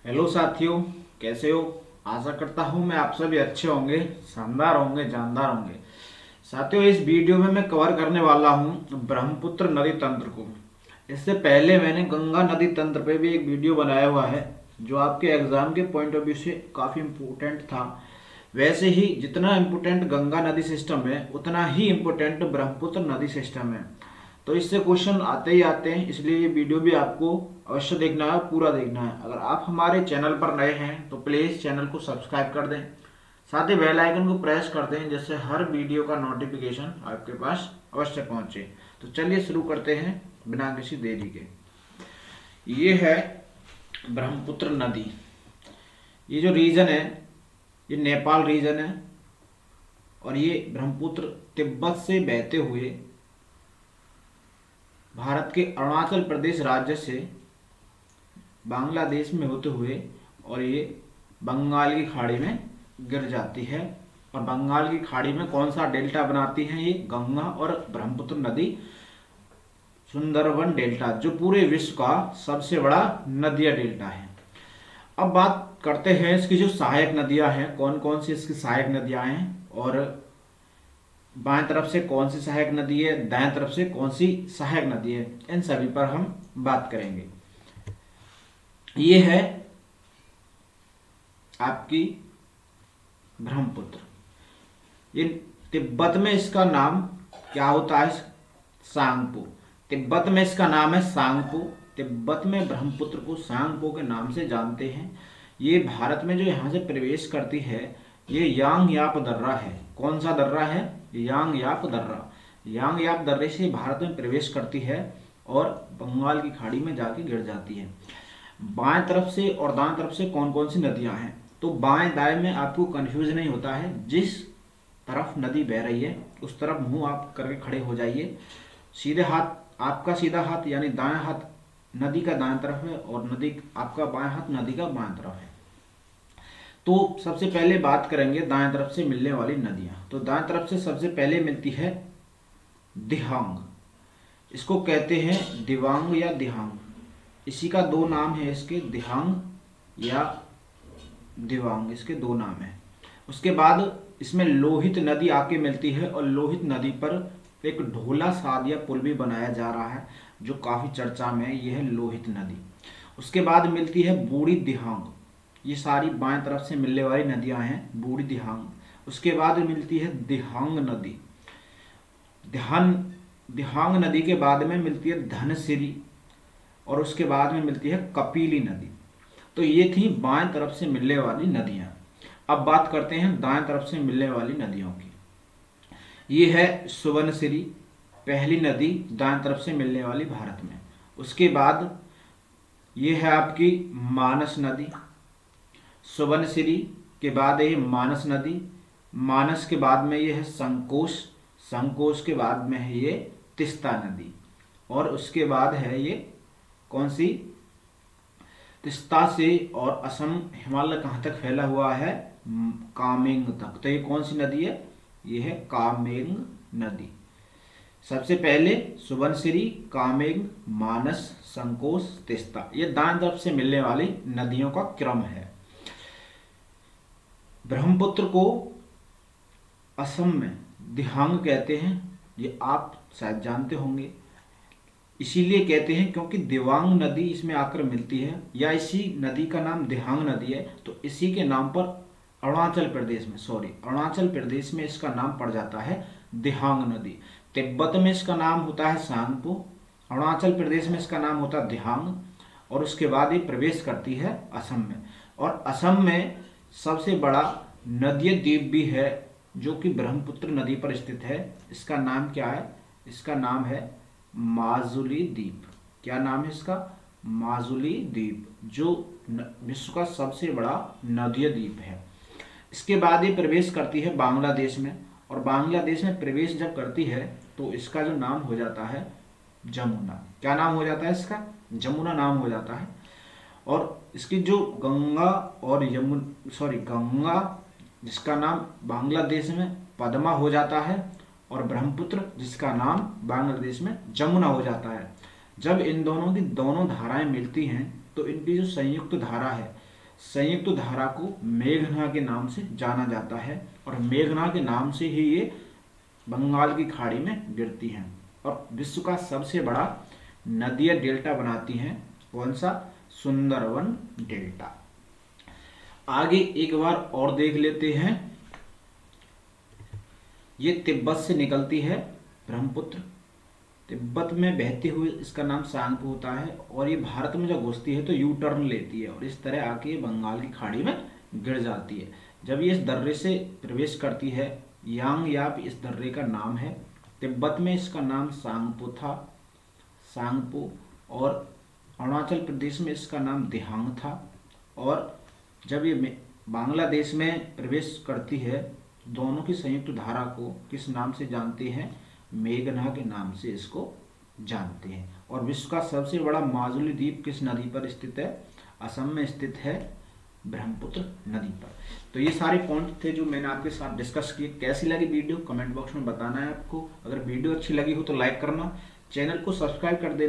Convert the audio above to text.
Hello साथियों, कैसे हो। आशा करता हूँ मैं आप सभी अच्छे होंगे, शानदार होंगे, जानदार होंगे। साथियों, इस वीडियो में मैं कवर करने वाला हूँ ब्रह्मपुत्र नदी तंत्र को। इससे पहले मैंने गंगा नदी तंत्र पे भी एक वीडियो बनाया हुआ है जो आपके एग्जाम के पॉइंट ऑफ व्यू से काफ़ी इम्पोर्टेंट था। वैसे ही जितना इम्पोर्टेंट गंगा नदी सिस्टम है उतना ही इम्पोर्टेंट ब्रह्मपुत्र नदी सिस्टम है। तो इससे क्वेश्चन आते ही आते हैं, इसलिए ये वीडियो भी आपको अवश्य देखना है, पूरा देखना है। अगर आप हमारे चैनल पर नए हैं तो प्लीज़ चैनल को सब्सक्राइब कर दें, साथ ही बेल आइकन को प्रेस कर दें जिससे हर वीडियो का नोटिफिकेशन आपके पास अवश्य पहुंचे। तो चलिए शुरू करते हैं बिना किसी देरी के। ये है ब्रह्मपुत्र नदी। ये जो रीजन है ये नेपाल रीजन है और ये ब्रह्मपुत्र तिब्बत से बहते हुए भारत के अरुणाचल प्रदेश राज्य से बांग्लादेश में होते हुए और ये बंगाल की खाड़ी में गिर जाती है। और बंगाल की खाड़ी में कौन सा डेल्टा बनाती है? ये गंगा और ब्रह्मपुत्र नदी सुंदरबन डेल्टा, जो पूरे विश्व का सबसे बड़ा नदिया डेल्टा है। अब बात करते हैं इसकी जो सहायक नदियां हैं, कौन कौन सी इसकी सहायक नदियां हैं और बाएं तरफ से कौन सी सहायक नदी है, दाएं तरफ से कौन सी सहायक नदी है, इन सभी पर हम बात करेंगे। ये है आपकी ब्रह्मपुत्र। ये तिब्बत में इसका नाम क्या होता है? सांगपो। तिब्बत में इसका नाम है सांगपो। तिब्बत में ब्रह्मपुत्र को सांगपो के नाम से जानते हैं। ये भारत में जो यहाँ से प्रवेश करती है ये यांग याप दर्रा है। कौन सा दर्रा है? यांग याप दर्रा। यांग याप दर्रे से भारत में प्रवेश करती है और बंगाल की खाड़ी में जाके गिर जाती है। बाएं तरफ से और दाएं तरफ से कौन कौन सी नदियां हैं? तो बाएं दाएं में आपको कंफ्यूज नहीं होता है, जिस तरफ नदी बह रही है उस तरफ मुंह आप करके खड़े हो जाइए। सीधे हाथ, आपका सीधा हाथ यानी दायां हाथ नदी का दाएं तरफ है और नदी आपका बाएं हाथ नदी का बाएं तरफ है। तो सबसे पहले बात करेंगे दाएं तरफ से मिलने वाली नदियां। तो दाएं तरफ से सबसे पहले मिलती है दिहांग। इसको कहते हैं दिवांग या दिहांग। इसी का दो नाम है, इसके दिहांग या दिवांग, इसके दो नाम हैं। उसके बाद इसमें लोहित नदी आके मिलती है और लोहित नदी पर एक ढोला सादिया पुल भी बनाया जा रहा है जो काफ़ी चर्चा में है। यह है लोहित नदी। उसके बाद मिलती है बूढ़ी दिहांग। ये सारी बाएं तरफ से मिलने वाली नदियां हैं, बूढ़ी दिहांग। उसके बाद मिलती है दिहांग नदी। दिहांग नदी के बाद में मिलती है धनसिरी और उसके बाद में मिलती है कपिली नदी। तो ये थी बाएं तरफ से मिलने वाली नदियां। अब बात करते हैं दाएं तरफ से मिलने वाली नदियों की। ये है सुवर्णसिरी, पहली नदी दाएं तरफ से मिलने वाली भारत में। उसके बाद ये है आपकी मानस नदी। सुवर्णसिरी के बाद ये मानस नदी। मानस के बाद में ये है संकोश। संकोश के बाद में है ये तिस्ता नदी। और उसके बाद है ये कौन सी? तिस्ता से और असम हिमालय कहाँ तक फैला हुआ है? कामेंग तक। तो ये कौन सी नदी है? ये है कामेंग नदी। सबसे पहले सुबनसिरी, कामेंग, मानस, संकोश, तिस्ता, ये दाएं तरफ से मिलने वाली नदियों का क्रम है। ब्रह्मपुत्र को असम में दिहांग कहते हैं, ये आप शायद जानते होंगे। इसीलिए कहते हैं क्योंकि दिवांग नदी इसमें आकर मिलती है, या इसी नदी का नाम दिहांग नदी है तो इसी के नाम पर अरुणाचल प्रदेश में इसका नाम पड़ जाता है दिहांग नदी। तिब्बत में इसका नाम होता है सांगपो, अरुणाचल प्रदेश में इसका नाम होता है दिहांग और उसके बाद ये प्रवेश करती है असम में। और असम में सबसे बड़ा नदीय द्वीप भी है जो कि ब्रह्मपुत्र नदी पर स्थित है। इसका नाम क्या है? इसका नाम है माजुली द्वीप। क्या नाम है इसका? माजुली द्वीप, जो विश्व का सबसे बड़ा नदीय द्वीप है। इसके बाद ये प्रवेश करती है बांग्लादेश में और बांग्लादेश में प्रवेश जब करती है तो इसका जो नाम हो जाता है जमुना। क्या नाम हो जाता है इसका? जमुना नाम हो जाता है। और इसकी जो गंगा और गंगा जिसका नाम बांग्लादेश में पद्मा हो जाता है और ब्रह्मपुत्र जिसका नाम बांग्लादेश में जमुना हो जाता है। जब इन दोनों की दोनों धाराएं मिलती हैं तो इनकी जो संयुक्त धारा है संयुक्त धारा को मेघना के नाम से जाना जाता है और मेघना के नाम से ही ये बंगाल की खाड़ी में गिरती हैं और विश्व का सबसे बड़ा नदीय डेल्टा बनाती हैं। कौन सा? सुंदरवन डेल्टा। आगे एक बार और देख लेते हैं। ये तिब्बत से निकलती है ब्रह्मपुत्र, तिब्बत में बहते हुए इसका नाम सांगपो होता है और ये भारत में जब घुसती है तो यू टर्न लेती है और इस तरह आके बंगाल की खाड़ी में गिर जाती है। जब ये इस दर्रे से प्रवेश करती है, यांगयाप इस दर्रे का नाम है। तिब्बत में इसका नाम सांगपो था, सांगपो, और अरुणाचल प्रदेश में इसका नाम दिहांग था। और जब ये बांग्लादेश में प्रवेश करती है, दोनों की संयुक्त धारा को किस नाम से जानते हैं? मेघना के नाम से इसको जानते हैं। और विश्व का सबसे बड़ा माजुली द्वीप किस नदी पर स्थित है? असम में स्थित है, ब्रह्मपुत्र नदी पर। तो ये सारे पॉइंट थे जो मैंने आपके साथ डिस्कस किए। कैसी लगी वीडियो कमेंट बॉक्स में बताना है आपको। अगर वीडियो अच्छी लगी हो तो लाइक करना, चैनल को सब्सक्राइब कर देना।